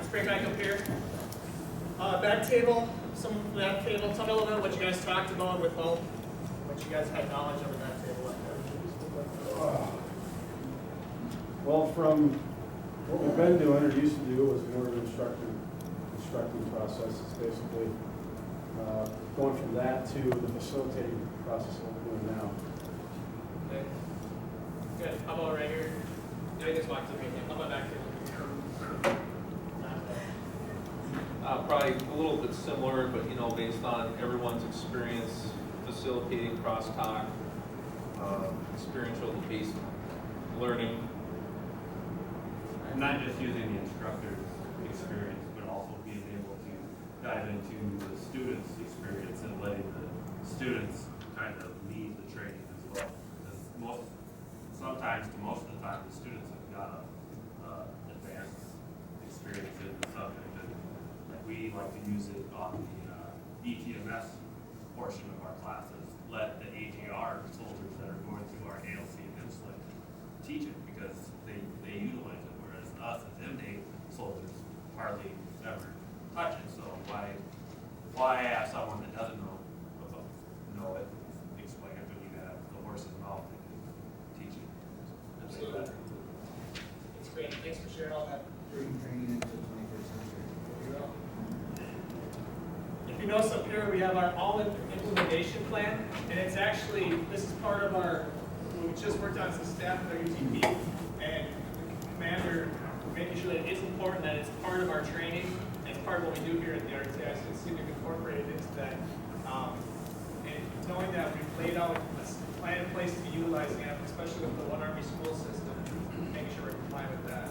bring back up here. That table, tell me a little bit what you guys talked about with all, what you guys had knowledge of at that table. Well, from what we've been doing or used to do was more of an instructing process. It's basically going from that to the facilitating process that we're doing now. Okay. Good. How about right here? Yeah, I just walked through right here. How about back here? Probably a little bit similar, but based on everyone's experience facilitating crosstalk, experiential-based learning. And not just using the instructor's experience, but also being able to dive into the student's experience and letting the students kind of lead the training as well. Because most of the time, the students have got advanced experience in the subject. We like to use it on the ETMS portion of our classes. Let the AGR soldiers that are going through our ALC and IMSLIC teach it because they utilize it, whereas us as MD soldiers hardly ever touch it. So why have someone that doesn't know it explain it when you have the horse's mouth that can teach it? Absolutely. It's great. Thanks for sharing all that. Bring training into the 21st century. If you notice up here, we have our all implementation plan, and it's actually, this is part of our, we just worked on some staff with our UTP, and the commander making sure that it's important that it's part of our training, and it's part of what we do here at the RTI, so it's we've incorporated into that. And knowing that we've laid out a plan in place to be utilizing it, especially with the One Army school system, making sure we're compliant with that.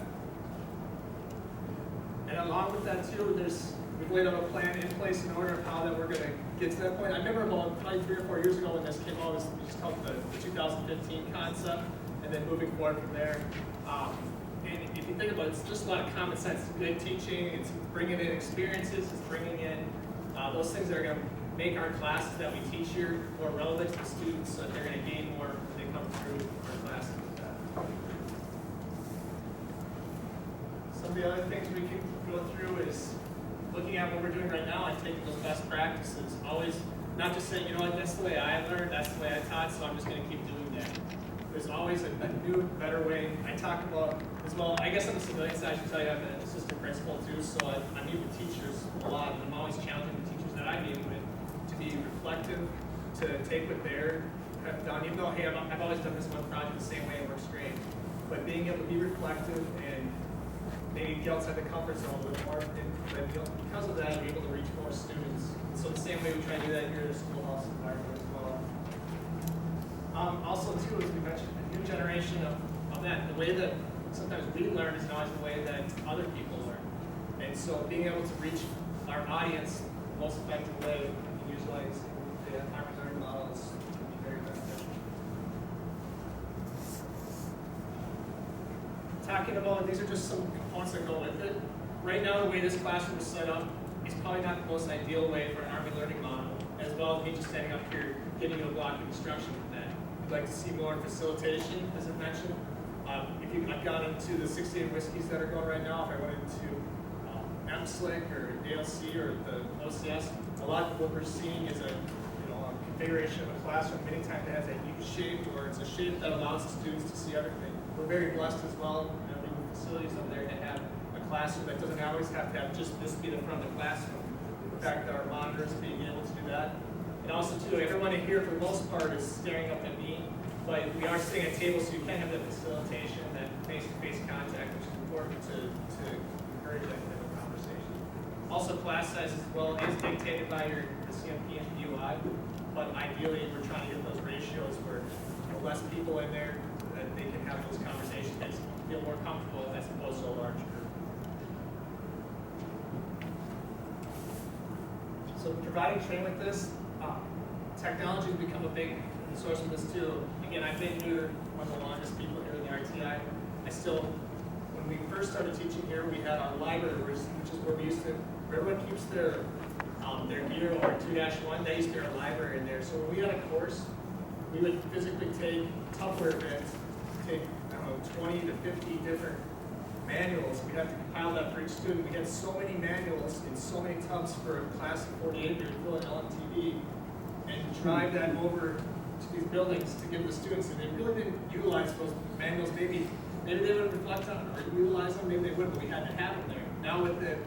And along with that too, we've laid out a plan in place in order of how that we're going to get to that point. I remember about probably 3 or 4 years ago when this came out, we just called it the 2015 concept, and then moving forward from there. And if you think about it, it's just a lot of common sense. It's good teaching, it's bringing in experiences, it's bringing in those things that are going to make our classes that we teach here more relevant to the students, so that they're going to gain more when they come through our classes with that. Some of the other things we can go through is looking at what we're doing right now and taking those best practices. Always not just saying, that's the way I learned, that's the way I taught, so I'm just going to keep doing that. There's always a new, better way. I talk about as well, I guess on the civilian side, I should tell you I'm an assistant principal too, so I meet with teachers a lot, and I'm always challenging the teachers that I meet with to be reflective, to take what they're have done, even though, hey, I've always done this one project the same way, it works great. But being able to be reflective and maybe get outside the comfort zone a little more, and because of that, we're able to reach more students. So the same way we try to do that here in the schoolhouse environment as well. Also, too, as we mentioned, a new generation of that. The way that sometimes we learn is not the way that other people learn. And so being able to reach our audience the most effective way and utilize the Army Learning model is very beneficial. Talking about, these are just some components that go with it. Right now, the way this classroom is set up is probably not the most ideal way for an Army Learning model, as well as me just standing up here giving you a block of instruction from that. We'd like to see more facilitation, as I mentioned. I've gone into the 68 whiskeys that are going right now. If I went into MSLIC or ALC or the OCS, a lot of what we're seeing is a configuration of a classroom. Many times it has a U-shape, or it's a shape that allows the students to see everything. We're very blessed as well in our legal facilities over there to have a classroom that doesn't always have to have just this be the front of the classroom. The fact that our monitors being able to do that. And also too, everyone in here for the most part is staring up at me, but we are sitting at tables, so you can have that facilitation, that face-to-face contact, which is important to encourage that type of conversation. Also, class size as well is dictated by the CMP and UI, but ideally we're trying to get those ratios where less people in there, that they can have those conversations and feel more comfortable as opposed to a large group. So providing training like this, technology has become a big source of this too. Again, I've been here one of the longest people here in the RTI. When we first started teaching here, we had our library, which is where we used to, where everyone keeps their gear or 2-1, they used to have a library in there. So when we had a course, we would physically take Tupperware bins, take 20 to 50 different manuals, we have to compile that for each student. We had so many manuals and so many tubs for a class of 48, we were filling LMTV, and drive that over to these buildings to give the students, and they really didn't utilize those manuals. Maybe they would reflect on or utilize them, maybe they would, but we had to have them there. Now with the,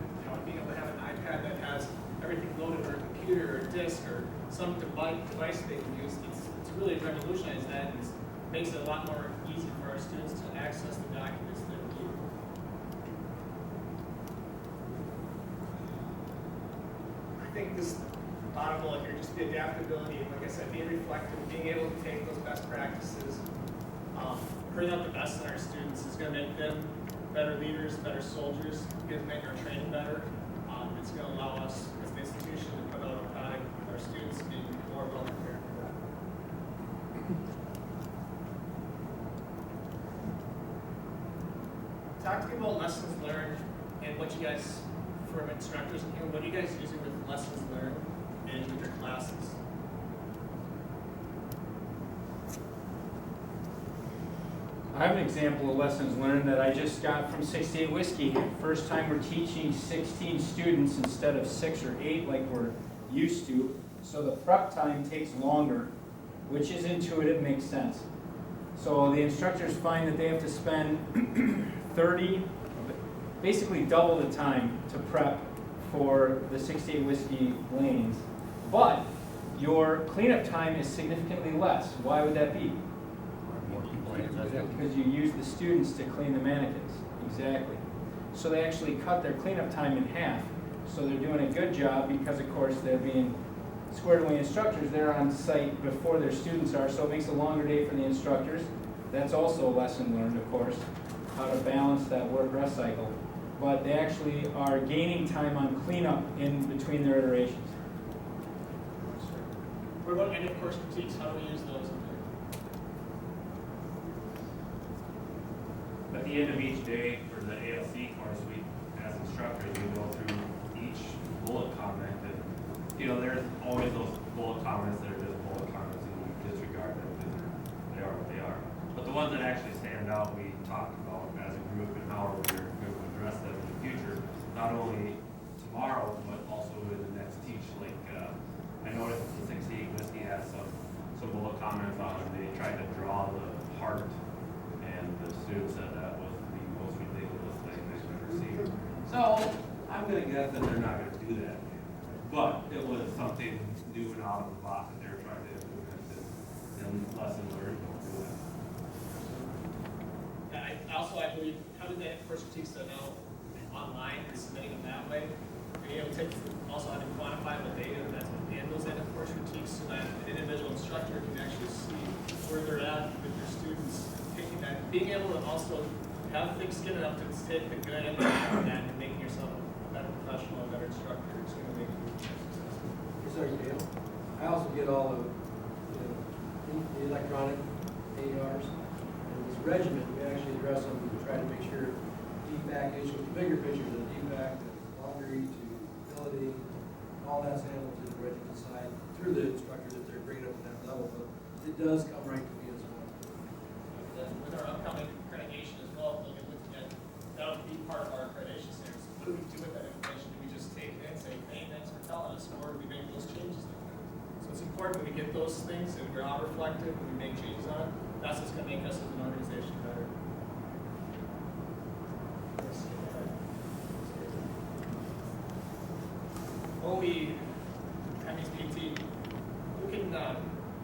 being able to have an iPad that has everything loaded, or a computer, or a disk, or some device they can use, it's really revolutionized that, and it makes it a lot more easy for our students to access the documents that we need. I think this bottom line here, just the adaptability, and like I said, being reflective, being able to take those best practices, bring out the best in our students is going to make them better leaders, better soldiers. It's going to make our training better. It's going to allow us as an institution to put out a product with our students being more well prepared for that. Talk to me about lessons learned and what you guys, from instructors, what are you guys using with lessons learned and with your classes? I have an example of lessons learned that I just got from 68 Whiskey. First time we're teaching 16 students instead of 6 or 8 like we're used to. So the prep time takes longer, which is intuitive, makes sense. So the instructors find that they have to spend 30, basically double the time to prep for the 68 Whiskey lanes. But your cleanup time is significantly less. Why would that be? Because you use the students to clean the mannequins. Exactly. So they actually cut their cleanup time in half. So they're doing a good job because, of course, they're being squared away instructors. They're on site before their students are, so it makes a longer day for the instructors. That's also a lesson learned, of course, how to balance that work-rest cycle. But they actually are gaining time on cleanup in between their iterations. What about end of course critiques? How do we use those? At the end of each day for the ALC course, we, as instructors, we go through each bullet comment, and there's always those bullet comments that are just bullet comments, and we disregard them because they are what they are. But the ones that actually stand out, we talk about as a group and how we're going to address them in the future, not only tomorrow but also in the next teach. Like I noticed the 68 Whiskey has some bullet comments on it. They tried to draw the heart. And the students said that was the most ridiculous thing they've ever seen. So I'm going to guess that they're not going to do that. But it was something new and out of the box that they were trying to implement, and lesson learned, don't do that. I believe, how did that first critique set out online and submitting them that way? Being able to also have quantifiable data that's within those end of course critiques so that an individual instructor can actually see where they're at with their students. And being able to also have thick skin enough to take the good and the bad from that and making yourself a better professional, a better instructor, it's going to make you successful. Sorry, Dale. I also get all the electronic ARs. And this regiment, we actually address them to try to make sure defect issue, the bigger picture of the defect, the laundry to utility, all that's handled to the regiment side through the instructor that they're bringing up to that level. But it does come right to me as well. With our upcoming accreditation as well, we'll be looking at, that'll be part of our accreditation standards. What do we do with that information? Do we just take it and say, hey, thanks for telling us, or do we make those changes? So it's important when we get those things and we're all reflective and we make changes on it. That's what's going to make us as an organization better. OE, MESPT, who can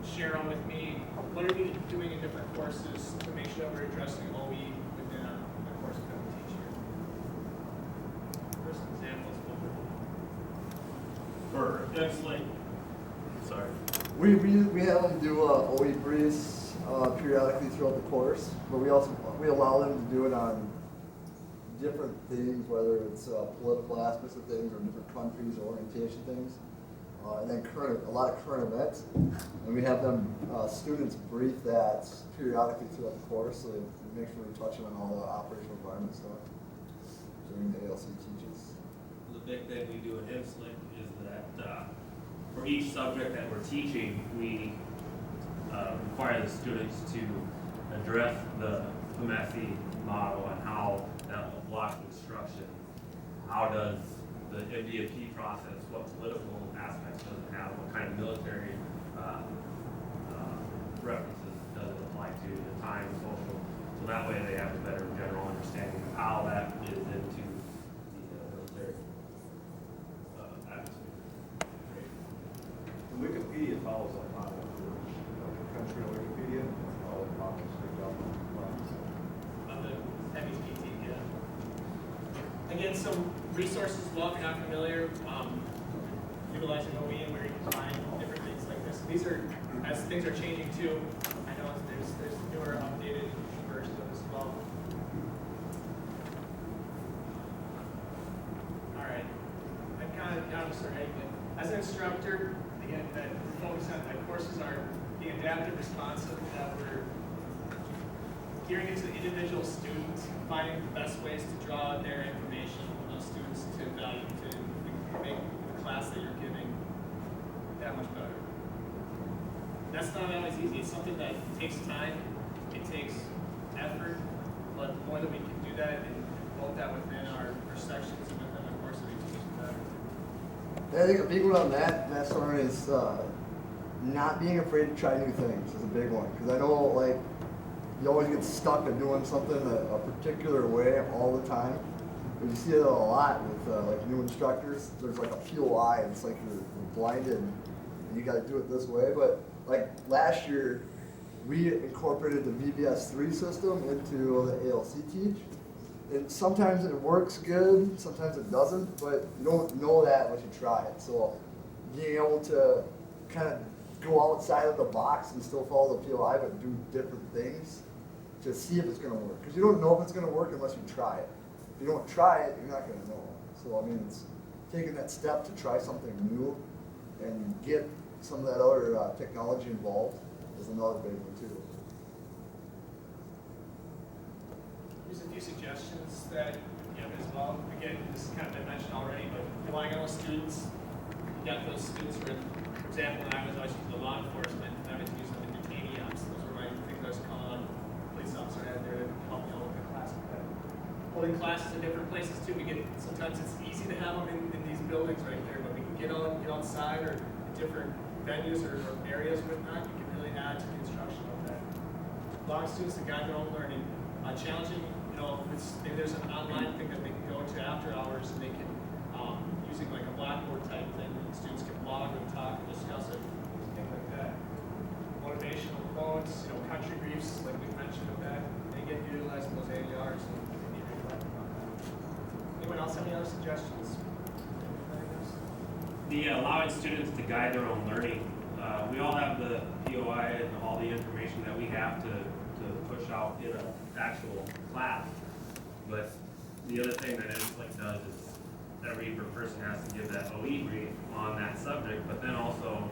share on with me, what are we doing in different courses to make sure we're addressing OE within the course that we teach here? First examples. That's like, sorry. We have them do OE briefs periodically throughout the course, but we allow them to do it on different themes, whether it's political aspects of things or different countries or orientation things, and then a lot of current events. And we have them students brief that periodically throughout the course, so we make sure we're touching on all the operational environment stuff during the ALC teaches. The big thing we do at IMSLIC is that for each subject that we're teaching, we require the students to address the MSG model and how that block instruction, how does the MDP process, what political aspects does it have, what kind of military references does it apply to, the time, social, so that way they have a better general understanding of how that is into the military atmosphere. The Wikipedia follows that model, country on Wikipedia, all the models picked up On the MSG, yeah. Again, some resources, well, if you're not familiar, utilizing OE where you can find different things like this. These are, as things are changing too, I know there's newer updated versions of this as well. All right, I've kind of gotten started. As an instructor, again, that focus on my courses are being adaptive, responsive, that we're gearing into the individual students, finding the best ways to draw their information from those students to value, to make the class that you're giving that much better. That's not always easy. It's something that takes time, it takes effort, but the more that we can do that and build that within our sections and within the course, it makes it better. Yeah, I think a big one on that story is not being afraid to try new things is a big one. Because I know, like, you always get stuck at doing something a particular way all the time. But you see it a lot with like new instructors. There's like a POI, and it's like you're blinded, and you got to do it this way. But like last year, we incorporated the VBS3 system into the ALC teach. And sometimes it works good, sometimes it doesn't, but you don't know that unless you try it. So being able to kind of go outside of the box and still follow the POI, but do different things to see if it's going to work. Because you don't know if it's going to work unless you try it. If you don't try it, you're not going to know. So I mean, it's taking that step to try something new and get some of that other technology involved is another big one too. Here's a few suggestions that you have as well. Again, this has kind of been mentioned already, but relying on those students. You got those students where, for example, when I was always using the law enforcement, and I was using the detainee apps. Those were my things I was calling on police officer out there to help me out with the class. Holding classes in different places too. We get, sometimes it's easy to have them in these buildings right there, but we can get outside or different venues or areas or whatnot. You can really add to the instruction of that. Allowing students to guide their own learning. Challenging, maybe there's an online thing that they can go to after hours and they can, using like a Blackboard type thing, students can blog and talk and discuss it, things like that. Motivational quotes, country briefs, like we mentioned with that, they get utilizing those ADRs and they need to reflect on that. Anyone else have any other suggestions? The allowing students to guide their own learning. We all have the POI and all the information that we have to push out in an actual class. But the other thing that it does is every person has to give that OE brief on that subject, but then also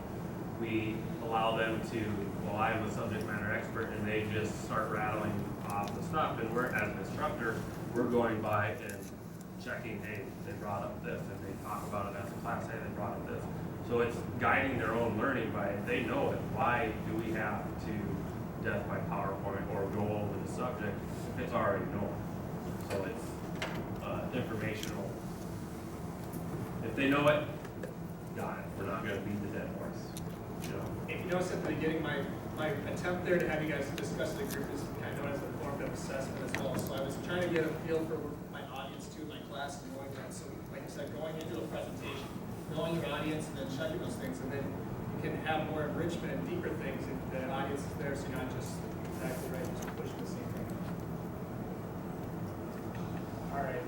we allow them to, well, I am a subject matter expert, and they just start rattling off the stuff, and we're, as an instructor, we're going by and checking, hey, they brought up this, and they talk about it as a class, hey, they brought up this. So it's guiding their own learning by, they know it, why do we have to death by PowerPoint or go over the subject if it's already known? So it's informational. If they know it, got it. We're not going to beat the dead horse. If you notice at the beginning, my attempt there to have you guys discuss the group is kind of known as a formative assessment as well. So I was trying to get a feel for my audience too, my class, and going that. So like I said, going into a presentation, knowing your audience, and then checking those things, and then you can have more enrichment and deeper things if the audience is there, so you're not just exactly right, just pushing the same thing. All right.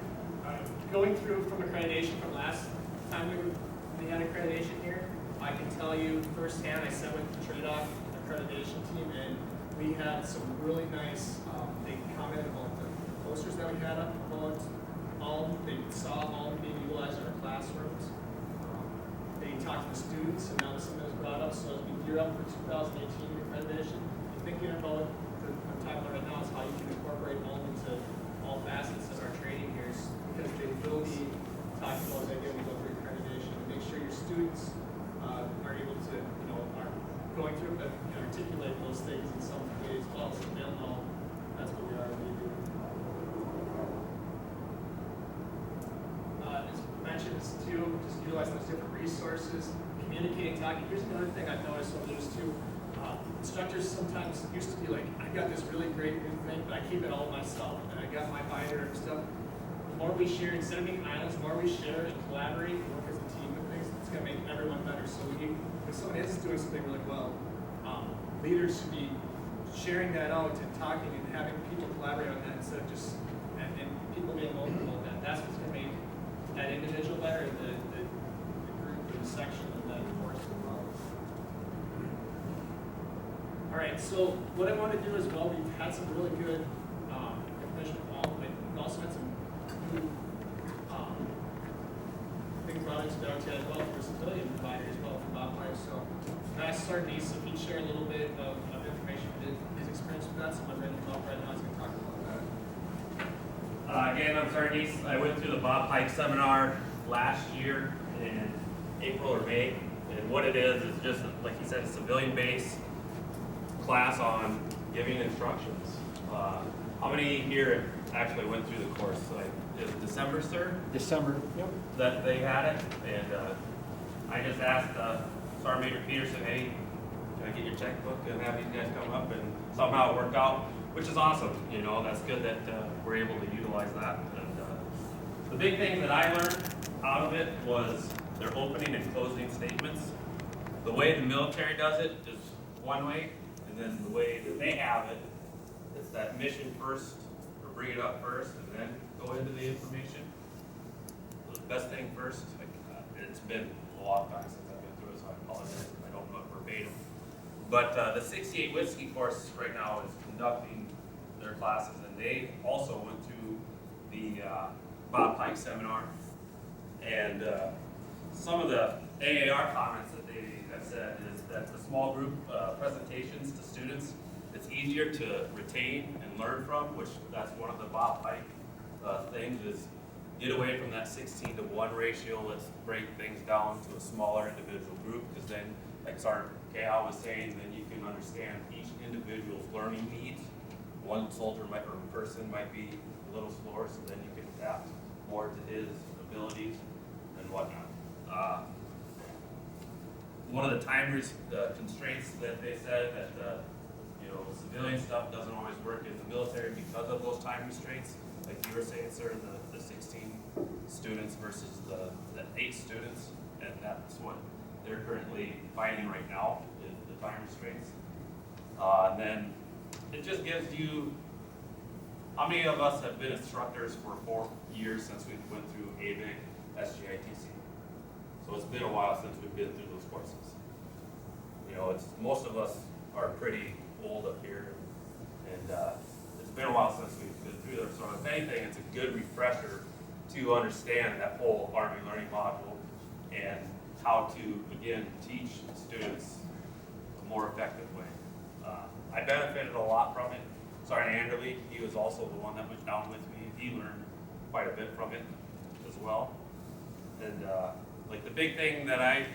Going through from accreditation from last time we had accreditation here, I can tell you firsthand, I sat with the TradeOff accreditation team, and we had some really nice, they commented about the posters that we had up about Alm. They saw Alm being utilized in our classrooms. They talked to the students, and now this is something that was brought up. So as we gear up for 2018 accreditation, you're thinking about, what I'm talking about right now is how you can incorporate Alm into all facets of our training here, because they will be talking about as again we go through accreditation, and make sure your students are able to, are going through, but articulate those things in some way as well, so they'll know that's what we are really doing. sessions too, just utilizing those different resources, communicating, talking. Here's another thing I've noticed over those two. Instructors sometimes used to be like, I've got this really great new thing, but I keep it all myself, and I got my binder and stuff. The more we share, instead of being islands, the more we share and collaborate and work as a team with things, it's gonna make everyone better. So if someone is doing something really well, leaders should be sharing that out and talking and having people collaborate on that instead of just, and people being vulnerable. That's what's gonna make that individual better, the group, the section, and the course as well. All right, so what I want to do as well, we've had some really good information from all, but we've also had some new things brought into the as well for civilian providers as well from Bob Pipe. So Matt Sardis, if he'd share a little bit of information from his experience with that, someone ready to talk right now is going to talk about that. Again, I'm Sardis. I went through the Bob Pike seminar last year in April or May, and what it is just, like he said, a civilian-based class on giving instructions. How many here actually went through the course? Like, is it December, sir? December, yep. That they had it, and I just asked Sergeant Major Peterson, hey, can I get your checkbook and have these guys come up, and somehow it worked out, which is awesome. You know, that's good that we're able to utilize that. And the big thing that I learned out of it was their opening and closing statements. The way the military does it is one way, and then the way that they have it is that mission first, or bring it up first, and then go into the information. So the best thing first, it's been a long time since I've been through it, so I apologize if I don't know it verbatim. But the 68 Whiskey course right now is conducting their classes, and they also went to the Bob Pike seminar. And some of the AAR comments that they have said is that the small group presentations to students, it's easier to retain and learn from, which that's one of the Bob Pike things is get away from that 16-to-1 ratio. Let's break things down to a smaller individual group, because then, like Sergeant Cahow was saying, then you can understand each individual's learning needs. One soldier or person might be a little slower, so then you can adapt more to his abilities and whatnot. One of the time constraints that they said that civilian stuff doesn't always work in the military because of those time restraints. Like you were saying, sir, the 16 students versus the 8 students, and that's what they're currently fighting right now, is the time restraints. And then it just gives you, how many of us have been instructors for 4 years since we went through AVIC, SGITC? So it's been a while since we've been through those courses. Most of us are pretty old up here, and it's been a while since we've been through there. So if anything, it's a good refresher to understand that whole Army learning module and how to, again, teach students a more effective way. I benefited a lot from it. Sergeant Anderley, he was also the one that went down with me. He learned quite a bit from it as well. And like the big thing that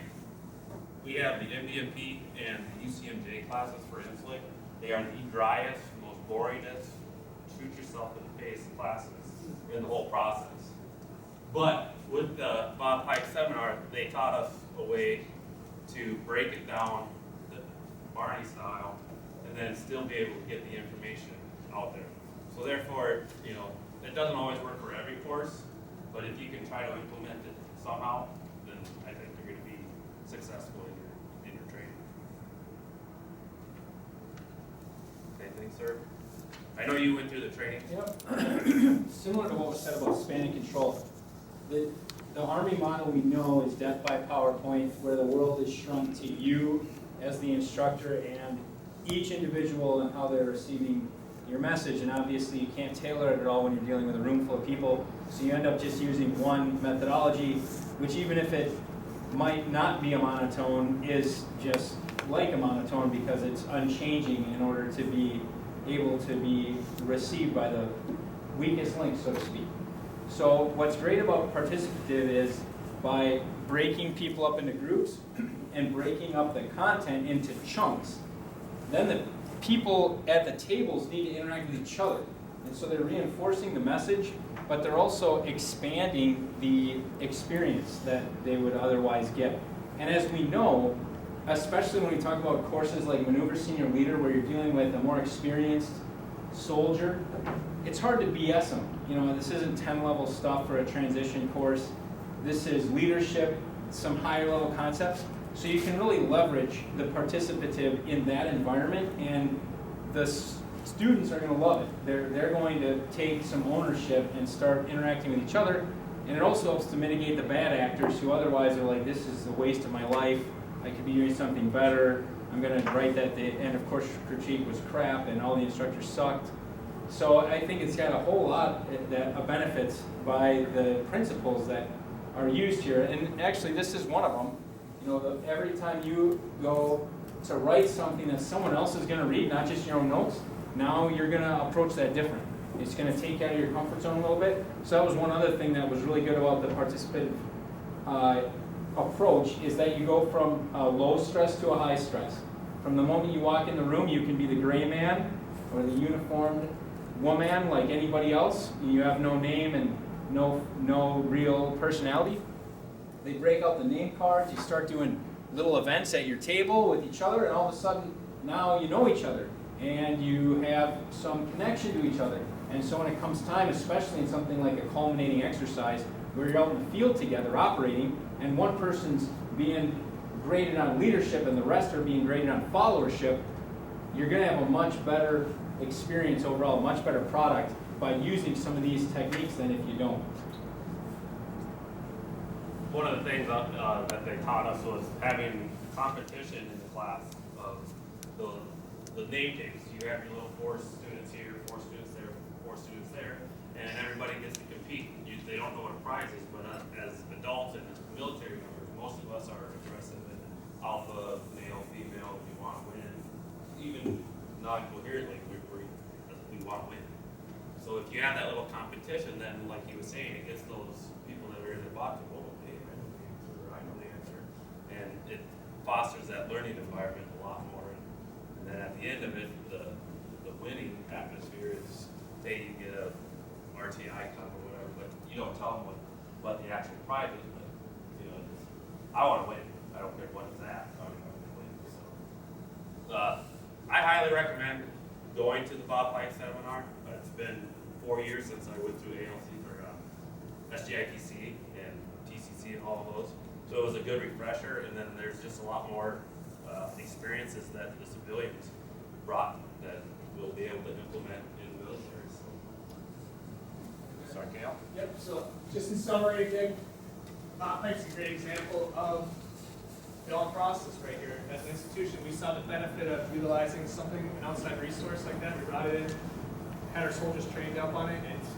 we have the MDMP and the UCMJ classes for INSLIC. They are the driest, most boringest, shoot yourself in the face classes in the whole process. But with the Bob Pike seminar, they taught us a way to break it down the Barney style and then still be able to get the information out there. So therefore, it doesn't always work for every course, but if you can try to implement it somehow, then I think you're going to be successful in your training. Anything, sir? I know you went through the training. Yep. Similar to what was said about span and control. The Army model we know is death by PowerPoint, where the world is shrunk to you as the instructor and each individual and how they're receiving your message. And obviously you can't tailor it at all when you're dealing with a room full of people. So you end up just using one methodology, which even if it might not be a monotone, is just like a monotone because it's unchanging in order to be able to be received by the weakest link, so to speak. So what's great about participative is by breaking people up into groups and breaking up the content into chunks, then the people at the tables need to interact with each other. And so they're reinforcing the message but they're also expanding the experience that they would otherwise get. And as we know, especially when we talk about courses like Maneuver Senior Leader, where you're dealing with a more experienced soldier, it's hard to BS them. You know, this isn't 10-level stuff for a transition course. This is leadership, some higher level concepts. So you can really leverage the participative in that environment, and the students are going to love it. They're going to take some ownership and start interacting with each other, and it also helps to mitigate the bad actors who otherwise are like, this is a waste of my life, I could be doing something better, I'm going to write that, and of course critique was crap and all the instructors sucked. So I think it's got a whole lot of benefits by the principles that are used here, and actually this is one of them. You know, every time you go to write something that someone else is going to read, not just your own notes, now you're going to approach that different. It's going to take you out of your comfort zone a little bit. So that was one other thing that was really good about the participative approach, is that you go from a low stress to a high stress. From the moment you walk in the room, you can be the gray man or the uniformed woman like anybody else. You have no name and no real personality. They break out the name cards, you start doing little events at your table with each other, and all of a sudden, now you know each other, and you have some connection to each other. And so when it comes time, especially in something like a culminating exercise, where you're out in the field together operating, and one person's being graded on leadership and the rest are being graded on followership, you're gonna have a much better experience overall, a much better product by using some of these techniques than if you don't. One of the things that they taught us was having competition in the class of the name tags. You have your little 4 students here, 4 students there, 4 students there, and everybody gets to compete. They don't know what a prize is, but as adults and as military members, most of us are interested in alpha, male, female. We want to win, even non-coherently, we want to win. So if you have that little competition, then like he was saying, it gets those people that are in the box to go, hey, I know the answer, or I know the answer. And it fosters that learning environment a lot more. And then at the end of it, the winning atmosphere is, hey, you get a RTI cup or whatever, but you don't tell them what the actual prize is, but you know, I want to win. I don't care what it's at, I want to win. So I highly recommend going to the Bob Pike seminar. It's been 4 years since I went through ALC for SGITC and TCC and all of those. So it was a good refresher, and then there's just a lot more experiences that the civilians brought that we'll be able to implement in the military. So. Sorry, Gail? Yep, so just in summary again, Pike's a great example of the all process right here. As an institution, we saw the benefit of utilizing something, an outside resource like that. We brought it in, had our soldiers trained up on it, and it's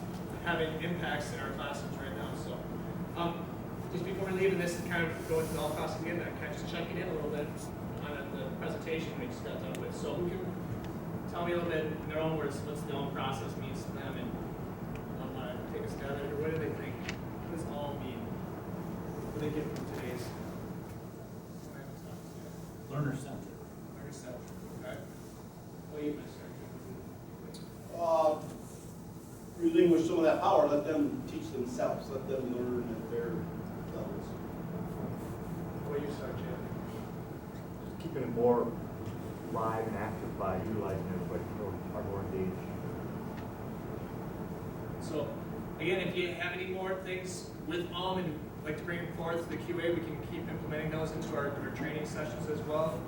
having impacts in our classrooms right now. So just before we leave, and this is kind of going through the all process again, I'm kind of just checking in a little bit on the presentation we just got done with. So who can tell me a little bit in their own words what the all process means to them, and take us down there. What do they think? What does all mean? What do they get from today's? Learner center. Learner center. Okay. What do you, Mr. Relinquish some of that power, let them teach themselves, let them learn at their levels. What do you start, Jim? Just keeping it more live and active by utilizing everybody are more engaged. So, again, if you have any more things with and like to bring them forward to the QA, we can keep implementing those into our training sessions as well.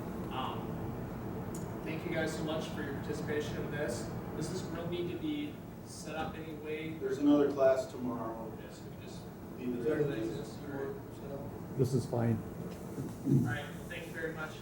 Thank you guys so much for your participation in this. Does this room need to be set up anyway? There's another class tomorrow. Yes, we can just Leave it leave there. it as this. This is fine. All right, thank you very much.